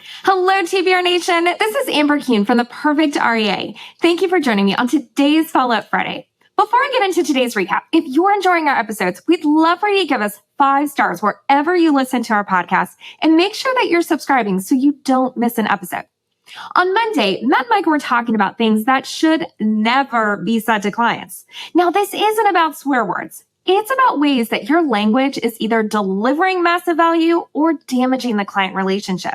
Hello, TBR Nation. This is Amber Kuhn from the Perfect REA. Thank you for joining me on today's Follow-Up Friday. Before I get into today's recap, if you're enjoying our episodes, we'd love for you to give us 5 stars wherever you listen to our podcast and make sure that you're subscribing so you don't miss an episode. On Monday, Matt and Micah were talking about things that should never be said to clients. Now, this isn't about swear words. It's about ways that your language is either delivering massive value or damaging the client relationship.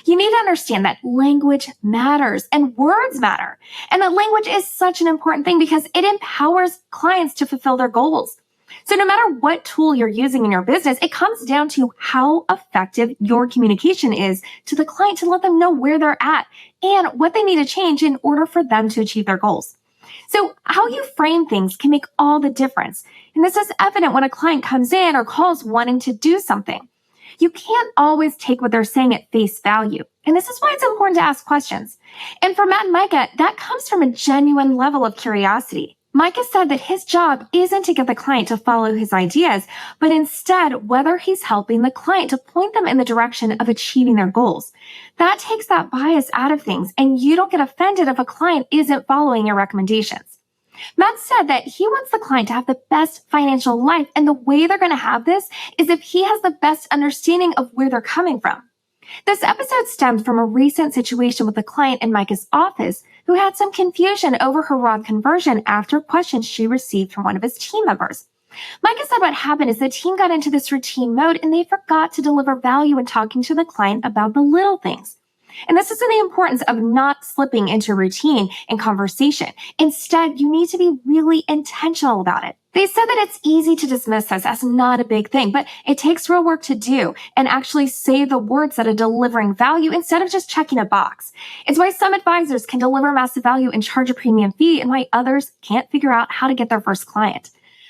You need to understand that language matters and words matter. And that language is such an important thing because it empowers clients to fulfill their goals. So no matter what tool you're using in your business, it comes down to how effective your communication is to the client to let them know where they're at and what they need to change in order for them to achieve their goals. So how you frame things can make all the difference. And this is evident when a client comes in or calls wanting to do something. You can't always take what they're saying at face value. And this is why it's important to ask questions. And for Matt and Micah, that comes from a genuine level of curiosity. Micah said that his job isn't to get the client to follow his ideas, but instead whether he's helping the client to point them in the direction of achieving their goals. That takes that bias out of things, and you don't get offended if a client isn't following your recommendations. Matt said that he wants the client to have the best financial life, and the way they're going to have this is if he has the best understanding of where they're coming from. This episode stemmed from a recent situation with a client in Micah's office who had some confusion over her Roth conversion after questions she received from one of his team members. Micah said what happened is the team got into this routine mode and they forgot to deliver value in talking to the client about the little things. And this is the importance of not slipping into routine and conversation. Instead, you need to be really intentional about it. They said that it's easy to dismiss this as not a big thing, but it takes real work to do and actually say the words that are delivering value instead of just checking a box. It's why some advisors can deliver massive value and charge a premium fee and why others can't figure out how to get their first client.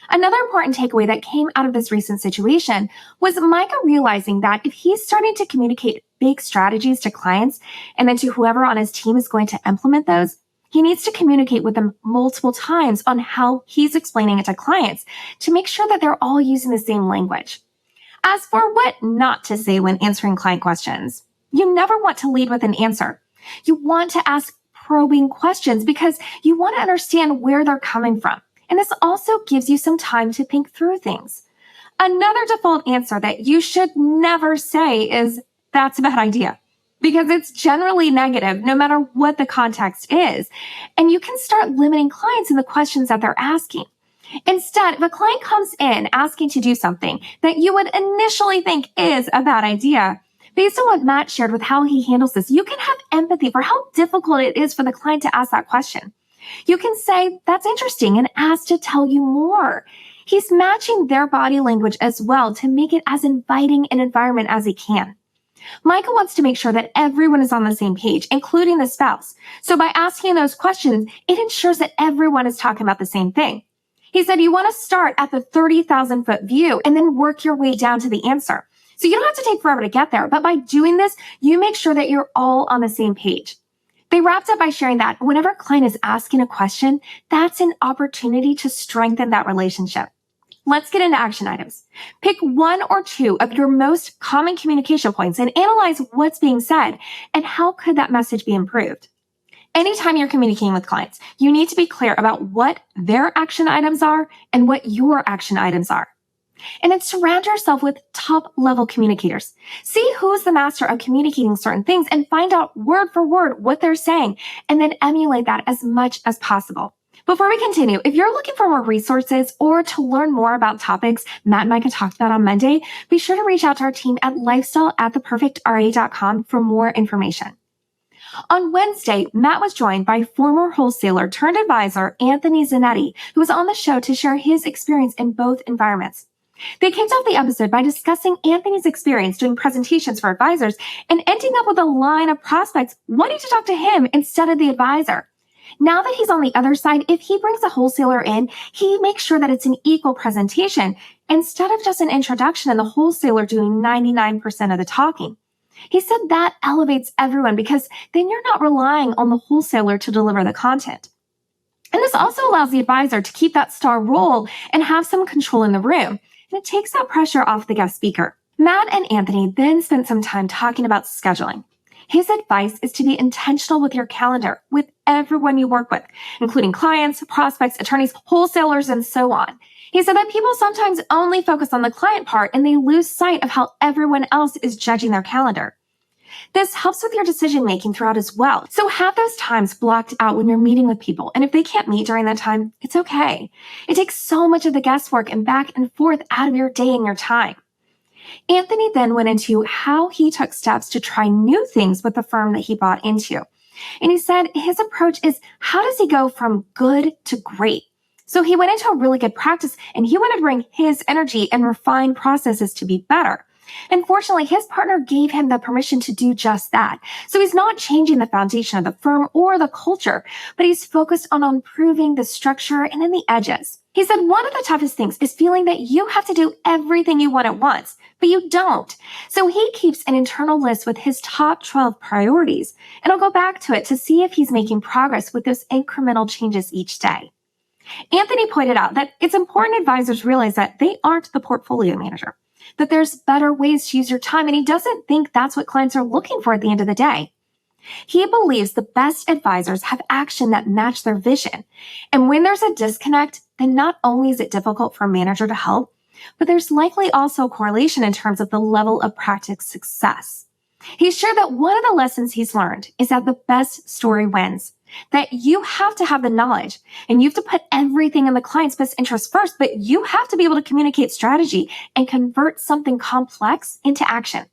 Another important takeaway that came out of this recent situation was Micah realizing that if he's starting to communicate big strategies to clients and then to whoever on his team is going to implement those, he needs to communicate with them multiple times on how he's explaining it to clients to make sure that they're all using the same language. As for what not to say when answering client questions, you never want to lead with an answer. You want to ask probing questions because you want to understand where they're coming from. And this also gives you some time to think through things. Another default answer that you should never say is, "That's a bad idea," because it's generally negative no matter what the context is. And you can start limiting clients in the questions that they're asking. Instead, if a client comes in asking to do something that you would initially think is a bad idea, based on what Matt shared with how he handles this, you can have empathy for how difficult it is for the client to ask that question. You can say, "That's interesting," and ask to tell you more. He's matching their body language as well to make it as inviting an environment as he can. Micah wants to make sure that everyone is on the same page, including the spouse. So by asking those questions, it ensures that everyone is talking about the same thing. He said you want to start at the 30,000-foot view and then work your way down to the answer. So you don't have to take forever to get there, but by doing this, you make sure that you're all on the same page. They wrapped up by sharing that whenever a client is asking a question, that's an opportunity to strengthen that relationship. Let's get into action items. Pick 1 or 2 of your most common communication points and analyze what's being said and how could that message be improved. Anytime you're communicating with clients, you need to be clear about what their action items are and what your action items are. And then surround yourself with top-level communicators. See who's the master of communicating certain things and find out word for word what they're saying, and then emulate that as much as possible. Before we continue, if you're looking for more resources or to learn more about topics Matt and Micah talked about on Monday, be sure to reach out to our team at lifestyle@theperfectra.com for more information. On Wednesday, Matt was joined by former wholesaler turned advisor Anthony Zanetti, who was on the show to share his experience in both environments. They kicked off the episode by discussing Anthony's experience doing presentations for advisors and ending up with a line of prospects wanting to talk to him instead of the advisor. Now that he's on the other side, if he brings a wholesaler in, he makes sure that it's an equal presentation instead of just an introduction and the wholesaler doing 99% of the talking. He said that elevates everyone because then you're not relying on the wholesaler to deliver the content. And this also allows the advisor to keep that star role and have some control in the room. And it takes that pressure off the guest speaker. Matt and Anthony then spent some time talking about scheduling. His advice is to be intentional with your calendar, with everyone you work with, including clients, prospects, attorneys, wholesalers, and so on. He said that people sometimes only focus on the client part and they lose sight of how everyone else is judging their calendar. This helps with your decision making throughout as well. So have those times blocked out when you're meeting with people. And if they can't meet during that time, it's okay. It takes so much of the guesswork and back and forth out of your day and your time. Anthony then went into how he took steps to try new things with the firm that he bought into. And he said his approach is, how does he go from good to great? So he went into a really good practice and he wanted to bring his energy and refine processes to be better. Unfortunately, his partner gave him the permission to do just that. So he's not changing the foundation of the firm or the culture, but he's focused on improving the structure and then the edges. He said one of the toughest things is feeling that you have to do everything you want at once, but you don't. So he keeps an internal list with his top 12 priorities, and I'll go back to it to see if he's making progress with those incremental changes each day. Anthony pointed out that it's important advisors realize that they aren't the portfolio manager, that there's better ways to use your time, and he doesn't think that's what clients are looking for at the end of the day. He believes the best advisors have action that match their vision. And when there's a disconnect, then not only is it difficult for a manager to help, but there's likely also a correlation in terms of the level of practice success. He shared that one of the lessons he's learned is that the best story wins, that you have to have the knowledge and you have to put everything in the client's best interest first, but you have to be able to communicate strategy and convert something complex into action.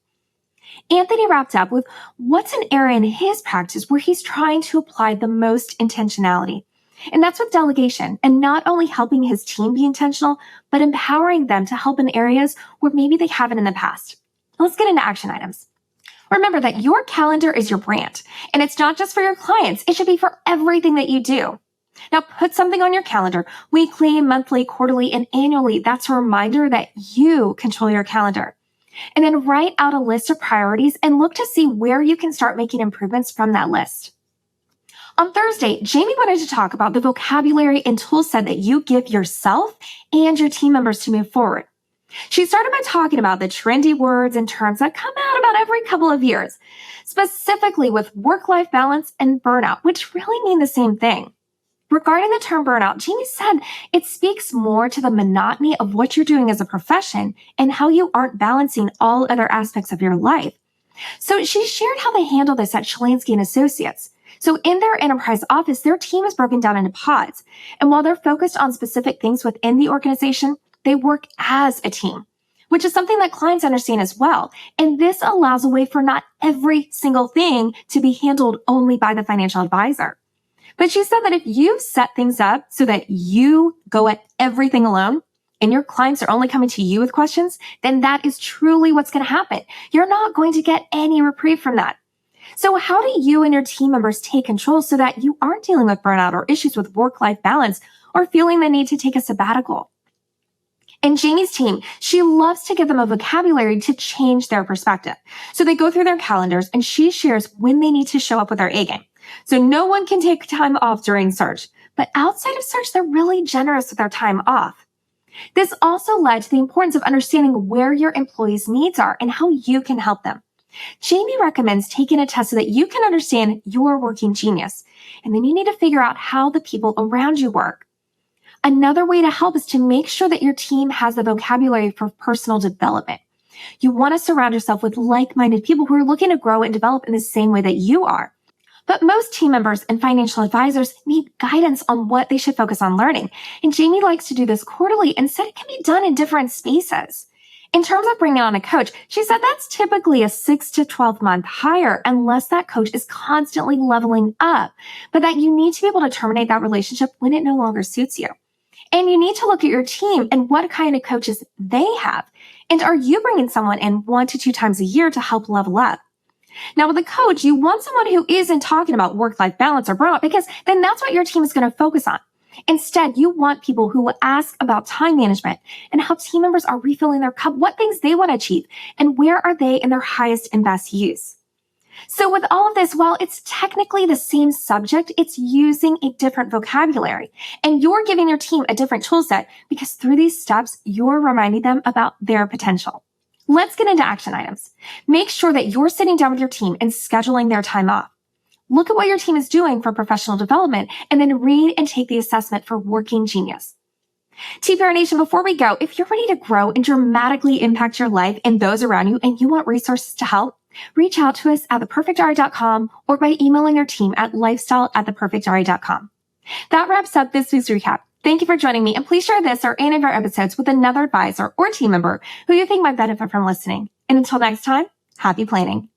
Anthony wrapped up with what's an area in his practice where he's trying to apply the most intentionality. And that's with delegation and not only helping his team be intentional, but empowering them to help in areas where maybe they haven't in the past. Let's get into action items. Remember that your calendar is your brand, and it's not just for your clients. It should be for everything that you do. Now, put something on your calendar weekly, monthly, quarterly, and annually. That's a reminder that you control your calendar. And then write out a list of priorities and look to see where you can start making improvements from that list. On Thursday, Jamie wanted to talk about the vocabulary and tool set that you give yourself and your team members to move forward. She started by talking about the trendy words and terms that come out about every couple of years, specifically with work-life balance and burnout, which really mean the same thing. Regarding the term burnout, Jamie said it speaks more to the monotony of what you're doing as a profession and how you aren't balancing all other aspects of your life. So she shared how they handle this at Shalansky & Associates. So in their enterprise office, their team is broken down into pods. And while they're focused on specific things within the organization, they work as a team, which is something that clients understand as well. And this allows a way for not every single thing to be handled only by the financial advisor. But she said that if you set things up so that you go at everything alone and your clients are only coming to you with questions, then that is truly what's going to happen. You're not going to get any reprieve from that. So how do you and your team members take control so that you aren't dealing with burnout or issues with work-life balance or feeling the need to take a sabbatical? And Jamie's team, she loves to give them a vocabulary to change their perspective. So they go through their calendars and she shares when they need to show up with their A game. So no one can take time off during search, but outside of search, they're really generous with their time off. This also led to the importance of understanding where your employees' needs are and how you can help them. Jamie recommends taking a test so that you can understand your working genius, and then you need to figure out how the people around you work. Another way to help is to make sure that your team has the vocabulary for personal development. You want to surround yourself with like-minded people who are looking to grow and develop in the same way that you are. But most team members and financial advisors need guidance on what they should focus on learning. And Jamie likes to do this quarterly and said it can be done in different spaces. In terms of bringing on a coach, she said that's typically a 6 to 12 month hire unless that coach is constantly leveling up, but that you need to be able to terminate that relationship when it no longer suits you. And you need to look at your team and what kind of coaches they have. And are you bringing someone in 1 to 2 times a year to help level up? Now, with a coach, you want someone who isn't talking about work-life balance or burnout because then that's what your team is going to focus on. Instead, you want people who will ask about time management and how team members are refilling their cup, what things they want to achieve, and where are they in their highest and best use. So with all of this, while it's technically the same subject, it's using a different vocabulary. And you're giving your team a different tool set because through these steps, you're reminding them about their potential. Let's get into action items. Make sure that you're sitting down with your team and scheduling their time off. Look at what your team is doing for professional development and then read and take the assessment for working genius. TPR Nation, before we go, if you're ready to grow and dramatically impact your life and those around you and you want resources to help, reach out to us at theperfectri.com or by emailing our team at lifestyle@theperfectri.com. That wraps up this week's recap. Thank you for joining me, and please share this or any of our episodes with another advisor or team member who you think might benefit from listening. And until next time, happy planning.